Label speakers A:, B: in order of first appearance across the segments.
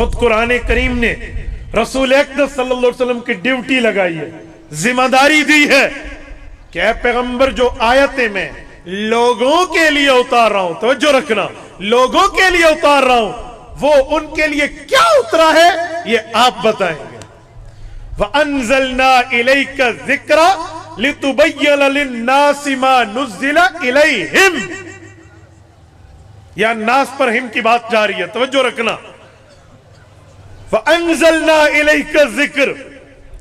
A: خود قرآن کریم نے رسول اقدس صلی اللہ علیہ وسلم کی ڈیوٹی لگائی ہے، ذمہ داری دی ہے کہ اے پیغمبر جو آیتیں میں لوگوں کے لیے اتار رہا ہوں، توجہ رکھنا، لوگوں کے لیے اتار رہا ہوں، وہ ان کے لیے کیا اترا ہے یہ آپ بتائیں گے۔ وَأَنزَلْنَا إِلَيْكَ الذِّكْرَ لِتُبَيِّنَ لِلنَّاسِ مَا نُزِّلَ إِلَيْهِمْ، یا ناس پر ہم کی بات جاری ہے، توجہ رکھنا۔ وَأَنزَلْنَا إِلَيْكَ الذِّكْرَ،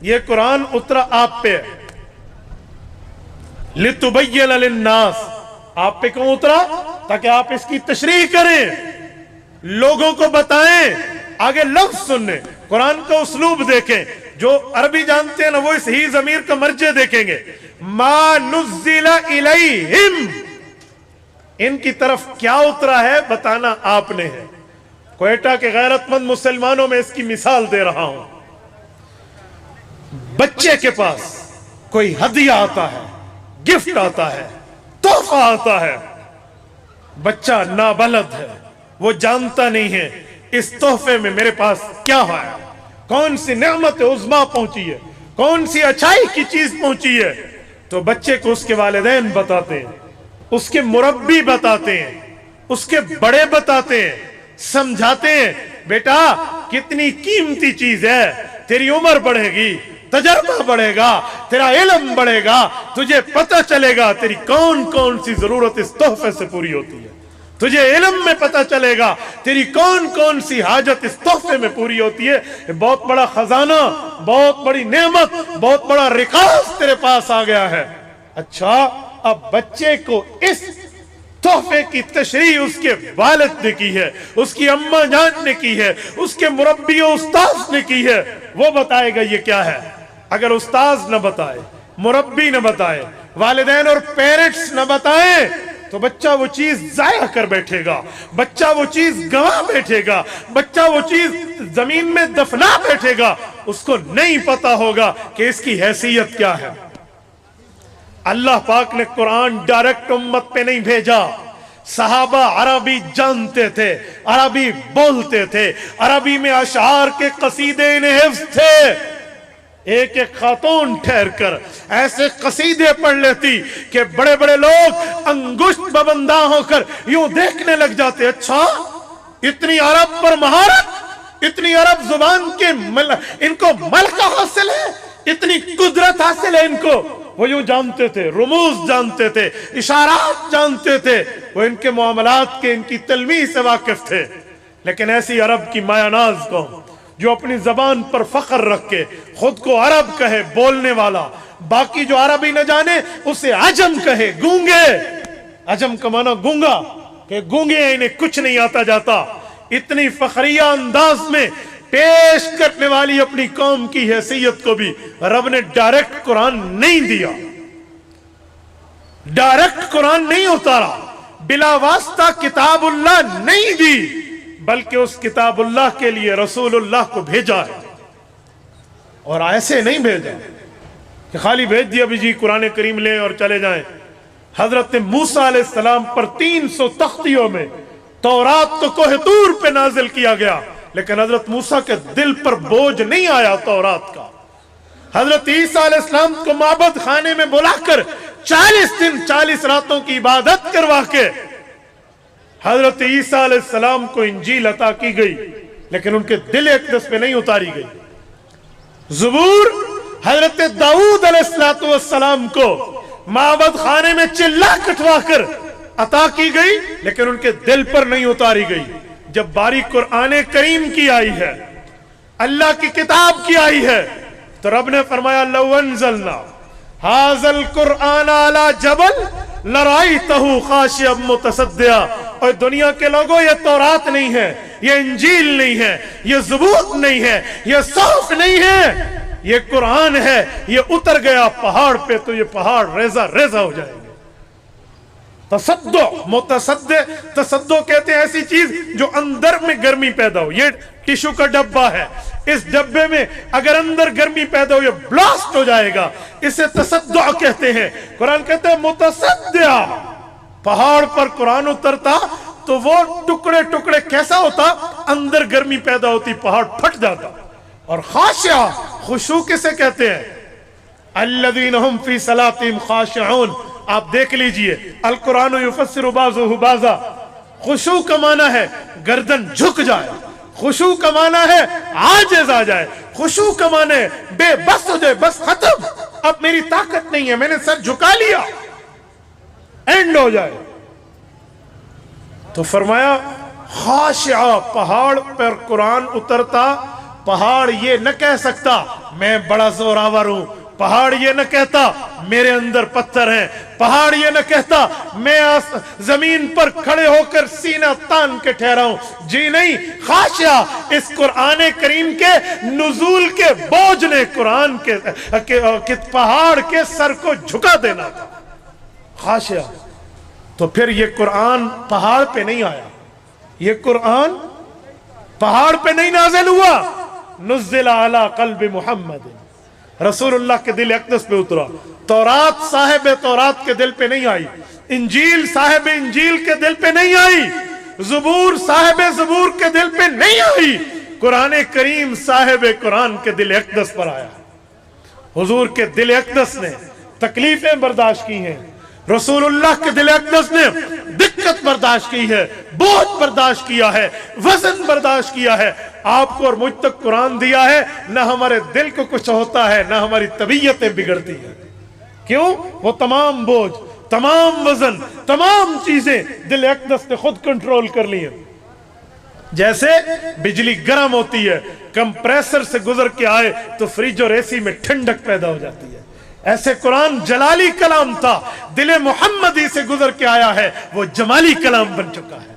A: یہ قرآن اترا آپ پہ، لِتُبَيِّنَ لِلنَّاسِ، آپ پہ کیوں اترا؟ تاکہ آپ اس کی تشریح کریں، لوگوں کو بتائیں۔ آگے لفظ سننے، قرآن کا اسلوب دیکھیں، جو عربی جانتے ہیں نا وہ اس ہی ضمیر کا مرجع دیکھیں گے۔ ما نزل الیہم، ان کی طرف کیا اترا ہے بتانا آپ نے ہے۔ کوئٹہ کے غیرت مند مسلمانوں میں اس کی مثال دے رہا ہوں۔ بچے کے پاس کوئی ہدیہ آتا ہے، گفٹ آتا ہے، تحفہ آتا ہے، بچہ نابلد ہے، وہ جانتا نہیں ہے اس تحفے میں میرے پاس کیا ہے، کون سی نعمت عظمیٰ پہنچی ہے، کون سی اچھائی کی چیز پہنچی ہے۔ تو بچے کو اس کے والدین بتاتے ہیں، اس کے مربی بتاتے ہیں، اس کے بڑے بتاتے ہیں، سمجھاتے ہیں، بیٹا کتنی قیمتی چیز ہے، تیری عمر بڑھے گی، تجربہ بڑھے گا، تیرا علم بڑھے گا، تجھے پتہ چلے گا تیری کون کون سی ضرورت اس تحفے سے پوری ہوتی ہے، تجھے علم میں پتہ چلے گا تیری کون کون سی حاجت اس تحفے میں پوری ہوتی ہے۔ یہ بہت بڑا خزانہ، بہت بڑی نعمت، بہت بڑا ریکارڈ تیرے پاس آ گیا ہے۔ اچھا، اب بچے کو اس تحفے کی تشریح اس کے والد نے کی ہے، اس کی اماں جان نے کی ہے، اس کے مربی و استاذ نے کی ہے، وہ بتائے گا یہ کیا ہے۔ اگر استاذ نہ بتائے، مربی نہ بتائے، والدین اور پیرنٹس نہ بتائیں تو بچہ وہ چیز ضائع کر بیٹھے گا، بچہ وہ چیز گنوا بیٹھے گا، بچہ وہ چیز زمین میں دفنا بیٹھے گا، اس کو نہیں پتا ہوگا کہ اس کی حیثیت کیا ہے۔ اللہ پاک نے قرآن ڈائریکٹ امت پہ نہیں بھیجا، صحابہ عربی جانتے تھے، عربی بولتے تھے، عربی میں اشعار کے قصیدے انہیں حفظ تھے۔ ایک ایک خاتون ٹھہر کر ایسے قصیدے پڑھ لیتی کہ بڑے بڑے لوگ انگشت ببندہ ہو کر یوں دیکھنے لگ جاتے، اچھا اتنی عرب پر مہارت، اتنی عرب زبان کے ان کو ملکہ حاصل ہے، اتنی قدرت حاصل ہے ان کو۔ وہ یوں جانتے تھے، رموز جانتے تھے، اشارات جانتے تھے، وہ ان کے معاملات کے، ان کی تلمیح سے واقف تھے۔ لیکن ایسی عرب کی مایا ناز قوم جو اپنی زبان پر فخر رکھ کے خود کو عرب کہے، بولنے والا، باقی جو عربی نہ جانے اسے عجم کہے، گونگے، عجم کا معنی گونگا، کہ گونگے ہیں، انہیں کچھ نہیں آتا جاتا، اتنی فخریہ انداز میں پیش کرنے والی اپنی قوم کی حیثیت کو بھی رب نے ڈائریکٹ قرآن نہیں دیا، ڈائریکٹ قرآن نہیں اتارا، بلا واسطہ کتاب اللہ نہیں دی، بلکہ اس کتاب اللہ کے لیے رسول اللہ کو بھیجا ہے۔ اور ایسے نہیں بھیجا کہ خالی بھیج دیا بھی جی قرآن کریم لیں اور چلے جائیں۔ حضرت موسیٰ علیہ السلام پر 300 تختیوں میں تورات تو کوہ طور پہ نازل کیا گیا، لیکن حضرت موسیٰ کے دل پر بوجھ نہیں آیا تورات کا۔ حضرت عیسیٰ علیہ السلام کو معبد خانے میں بلا کر 40 دن 40 راتوں کی عبادت کروا کے حضرت عیسیٰ علیہ السلام کو انجیل عطا کی گئی، لیکن ان کے دل اقدس پہ نہیں اتاری گئی۔ زبور حضرت داؤد علیہ السلام کو معبد خانے میں چلا کٹوا کر عطا کی گئی، لیکن ان کے دل پر نہیں اتاری گئی۔ جب باری قرآن کریم کی آئی ہے، اللہ کی کتاب کی آئی ہے، تو رب نے فرمایا لو انزلنا ھذا القرآن علی جبل لرأیتہ خاشعا متصدعا۔ اور دنیا کے لوگوں، یہ تورات نہیں ہے، یہ انجیل نہیں ہے، یہ زبور نہیں ہے، یہ صحف نہیں ہے، یہ قرآن ہے، یہ اتر گیا پہاڑ پہ تو یہ پہاڑ ریزہ ریزہ ہو جائے گا۔ تصدع، متصدع، تصدع کہتے ہیں ایسی چیز جو اندر میں گرمی پیدا ہو۔ یہ ٹیشو کا ڈبہ ہے، اس ڈبے میں اگر اندر گرمی پیدا ہو یہ بلاسٹ ہو جائے گا، اسے تصدع کہتے ہیں۔ قرآن کہتے ہیں متصدع، پہاڑ پر قرآن اترتا تو وہ ٹکڑے ٹکڑے کیسا ہوتا, اندر گرمی پیدا ہوتی, پہاڑ پھٹ جاتا. اور خاشع, خشوع کسے کہتے ہیں؟ الذین هم فی صلاتہم خاشعون. آپ دیکھ لیجئے, القرآن یفسر بعضہ بعضا. خشوع کا معنی ہے گردن جھک جائے, خشوع کا معنی ہے عاجز آ جائے, خشوع کا معنی ہے بے بس ہو جائے, بس ختم, اب میری طاقت نہیں ہے, میں نے سر جھکا لیا, اینڈ ہو جائے. تو فرمایا خاشعہ, پہاڑ پر قرآن اترتا, پہاڑ یہ نہ کہہ سکتا میں بڑا زوراور ہوں, پہاڑ یہ نہ کہتا میرے اندر پتھر ہیں, پہاڑ یہ نہ کہتا میں زمین پر کھڑے ہو کر سینہ تان کے ٹھہرا ہوں. جی نہیں, خاشعہ اس قرآن کریم کے نزول کے بوجھ نے قرآن کے پہاڑ کے سر کو جھکا دینا تھا. خاشعہ. تو پھر یہ قرآن پہاڑ پہ نہیں آیا, یہ قرآن پہاڑ پہ نہیں نازل ہوا, نزل علی قلب محمد, رسول اللہ کے دل اقدس پہ اترا. تورات صاحب تورات کے دل پہ نہیں آئی, انجیل صاحب انجیل کے دل پہ نہیں آئی, زبور صاحب زبور کے دل پہ نہیں آئی, قرآن کریم صاحب قرآن کے دل اقدس پر آیا. حضور کے دل اقدس نے تکلیفیں برداشت کی ہیں, رسول اللہ کے دل اقدس نے دقت برداشت کی ہے, بوجھ برداشت کیا ہے, وزن برداشت کیا ہے. آپ کو اور مجھ تک قرآن دیا ہے, نہ ہمارے دل کو کچھ ہوتا ہے, نہ ہماری طبیعتیں بگڑتی ہیں. کیوں؟ وہ تمام بوجھ, تمام وزن, تمام چیزیں دل اقدس نے خود کنٹرول کر لی ہیں. جیسے بجلی گرم ہوتی ہے, کمپریسر سے گزر کے آئے تو فریج اور اے سی میں ٹھنڈک پیدا ہو جاتی ہے, ایسے قرآن جلالی کلام تھا, دل محمدی سے گزر کے آیا ہے, وہ جمالی کلام بن چکا ہے.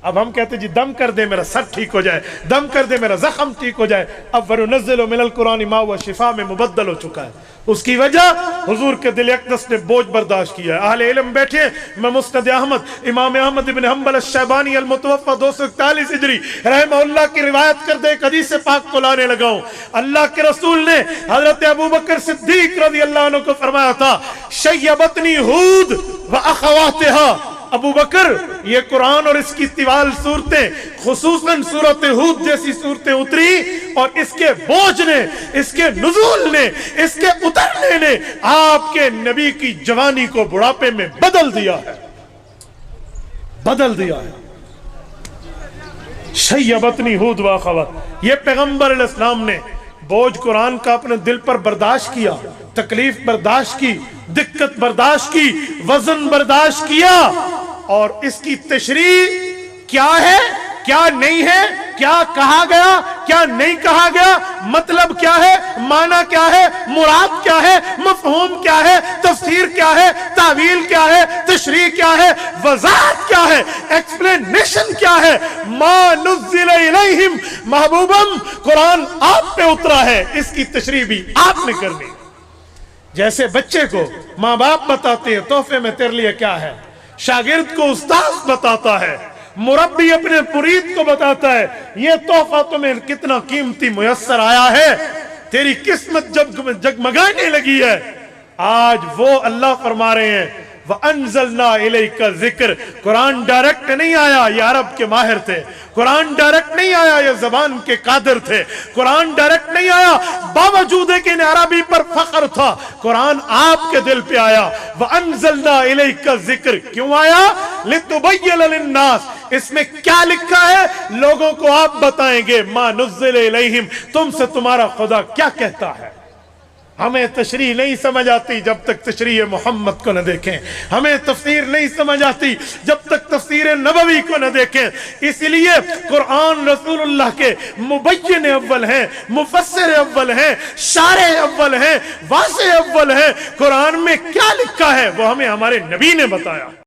A: اب ہم کہتے جی دم کر دے میرا سر ٹھیک ہو جائے, دم کر دے میرا زخم ٹھیک ہو جائے. اب وَنُنَزِّلُ مِنَ الْقُرْآنِ مَا هُوَ شِفَاءٌ میں مبدل ہو چکا ہے. اس کی وجہ حضور کے دل اقدس نے بوجھ برداشت کیا ہے. اہل علم بیٹھے, میں مسند احمد, امام احمد ابن حنبل الشیبانی المتوفى 241 ہجری رحمہ اللہ کی روایت کر دے ایک حدیث پاک کو لانے لگا ہوں. اللہ کے رسول نے حضرت ابوبکر صدیق رضی اللہ عنہ کو فرمایا تھا, شیبتنی ہود واخواتها. ابو بکر, یہ قرآن اور اس کی طوال صورتیں, خصوصاً سورت ہود جیسی صورتیں اتری, اور اس کے بوجھ نے, اس کے نزول نے, اس کے اترنے نے آپ کے نبی کی جوانی کو بڑھاپے میں بدل دیا ہے, بدل دیا ہے. شیبتنی ہود واخوات, یہ پیغمبر علیہ السلام نے بوجھ قرآن کا اپنے دل پر برداشت کیا, تکلیف برداشت کی, دقت برداشت کی, وزن برداشت کیا, اور اس کی تشریح کیا ہے, کیا نہیں ہے, کیا کہا گیا, کیا نہیں کہا گیا, مطلب کیا ہے, معنی کیا ہے, مراد کیا ہے, مفہوم کیا ہے, تفسیر کیا ہے, تعویل کیا ہے, تشریح کیا ہے, وضاحت کیا ہے, ایکسپلینیشن کیا ہے. ما نزل الیہم محبوبم, قرآن آپ پہ اترا ہے, اس کی تشریح بھی آپ نے کرنی. جیسے بچے کو ماں باپ بتاتے ہیں تحفے میں تیرے لیے کیا ہے, شاگرد کو استاذ بتاتا ہے, مربی اپنے مرید کو بتاتا ہے یہ تحفہ تمہیں کتنا قیمتی میسر آیا ہے, تیری قسمت جب جگمگانے لگی ہے. آج وہ اللہ فرما رہے ہیں وَأَنزَلْنَا إِلَيْكَ الذِّكْرَ, قرآن ڈائریکٹ نہیں آیا, یہ عرب کے ماہر تھے. قرآن ڈائریکٹ نہیں آیا, یہ زبان کے قادر تھے. قرآن ڈائریکٹ نہیں آیا, باوجود کہ انہیں عربی پر فخر تھا, قرآن آپ کے دل پہ آیا. وَأَنزَلْنَا إِلَيْكَ الذِّكْرَ, کیوں آیا؟ لِتُبَيِّنَ لِلنَّاسِ, اس میں کیا لکھا ہے لوگوں کو آپ بتائیں گے. مَا نُزِّلَ إِلَيْهِمْ, تم سے تمہارا خدا کیا کہتا ہے. ہمیں تشریح نہیں سمجھ آتی جب تک تشریح محمد کو نہ دیکھیں, ہمیں تفسیر نہیں سمجھ آتی جب تک تفسیر نبوی کو نہ دیکھیں. اس لیے قرآن رسول اللہ کے مبین اول ہیں, مفسر اول ہیں, شارح اول ہیں, واضح اول ہیں. قرآن میں کیا لکھا ہے وہ ہمیں ہمارے نبی نے بتایا.